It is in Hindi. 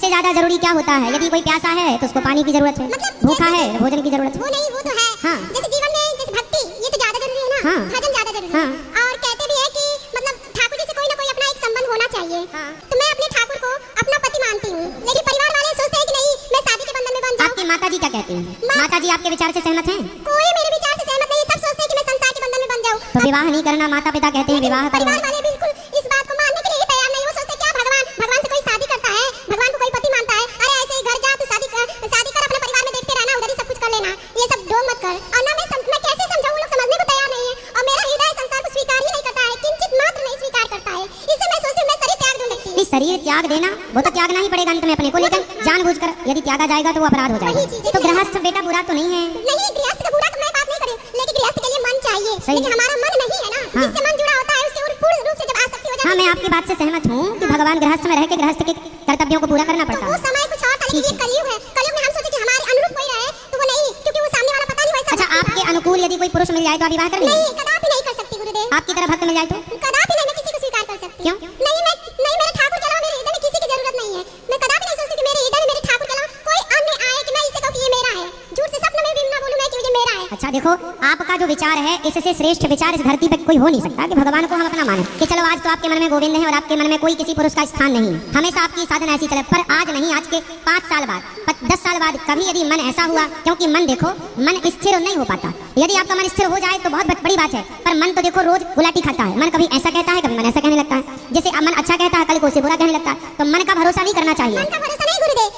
इससे ज्यादा जरूरी क्या होता है? यदि कोई प्यासा है तो उसको पानी की जरूरत है, भूखा है तो भोजन की जरूरत है। वो नहीं, वो तो है। हाँ। जैसे जीवन में जैसे भक्ति, ये तो ज्यादा जरूरी है ना। हाँ। भजन ज्यादा जरूरी है। हाँ। और कहते भी है कि मतलब ठाकुर जी से कोई ना कोई अपना एक संबंध होना चाहिए। हाँ। तो मैं अपने ठाकुर को अपना पति मानती हूँ, लेकिन परिवार वाले सोचते हैं कि नहीं मैं शादी के बंधन में बंध जाऊँ। आपकी माता जी क्या कहती हैं? माता जी आपके विचार से सहमत हैं? कोई मेरे विचार से सहमत नहीं, सब सोचते हैं कि मैं संसार के बंधन में बंध जाऊँ। तो विवाह नहीं करना माता पिता कहते हैं, विवाह करो। परिवार वाले बिल्कुल इस बात को मानने के लिए ही तैयार नहीं। वो सोचते हैं क्या भगवान से कोई शादी करता है, भगवान को कोई पति मानता है? अरे ऐसे ही घर जा, तू शादी कर अपने परिवार में देखते रहना, उधर ही सब कुछ कर लेना, ये सब ढोंग मत कर। और ना मैं कैसे समझाऊं, लोग समझने को तैयार नहीं है। और मेरा हृदय संसार को स्वीकार ही नहीं करता है, किंचित मात्र नहीं स्वीकार करता है। इससे मैं सोचती हूँ मैं शरीर त्याग दूं। नहीं, शरीर त्याग देना वो तो त्यागना ही पड़ेगा अंत में अपने को, लेकिन जानबूझकर यदि त्यागा जाएगा तो वो अपराध हो जाएगा। तो गृहस्थ बेटा बुरा तो नहीं है? नहीं, गृहस्थ का बुरा तो मैं बात नहीं कर रही हूं, लेकिन गृहस्थ के लिए मन चाहिए। लेकिन हमारा मन नहीं है ना। हाँ। जिससे मन जुड़ा होता है उसके पूर्ण रूप से जब आसक्ति हो जाती है। हाँ, मैं आपकी बात से सहमत हूँ कि भगवान गृहस्थ में रह के गृहस्थ के कर्तव्यों को पूरा करना पड़ता वो है। समय कुछ और था, लेकिन ये कलयुग है। कलयुग में हम सोचे कि हमारे अनुरूप कोई रहे, तो वो नहीं, क्योंकि वो सामने वाला पता नहीं वैसा। अच्छा, आपके अनुकूल यदि कोई पुरुष मिल जाए तो आप विवाह करेंगे? नहीं, कदापि नहीं कर सकती गुरुदेव। आपकी तरह भक्त मिल जाए तो? कदापि नहीं, मैं किसी को स्वीकार कर सकती। क्यों? नहीं, मेरे ठाकुर के अलावा मेरे हृदय में किसी की जरूरत नहीं है। मैं कदापि नहीं सोचती कि मेरे हृदय में मेरे ठाकुर के अलावा कोई अन्य आए कि मैं इसे कहूं कि ये मेरा है। झूठ से सपने में भी ना बोलूं मैं कि ये मेरा है। अच्छा देखो, आपका जो विचार है इससे श्रेष्ठ विचार इस धरती पे कोई हो नहीं सकता कि भगवान को हम अपना माने कि चलो आज तो आपके मन में गोविंद है और आपके मन में कोई किसी पुरुष का स्थान नहीं है, हमेशा आपकी साधना ऐसी चले। पर आज नहीं, आज के 5 साल बाद, 10 साल बाद कभी यदि मन ऐसा हुआ, क्योंकि मन देखो, मन स्थिर नहीं हो पाता। यदि आपका मन स्थिर हो जाए तो बहुत बड़ी बात है, पर मन तो देखो रोज उलाटी खाता है। मन कभी ऐसा कहता है, कभी मन ऐसा कहने लगता है। जैसे मन अच्छा कहता है, कल को उसे बुरा कहने लगता है। तो मन का भरोसा नहीं करना चाहिए। मन का भरोसा नहीं गुरुदेव,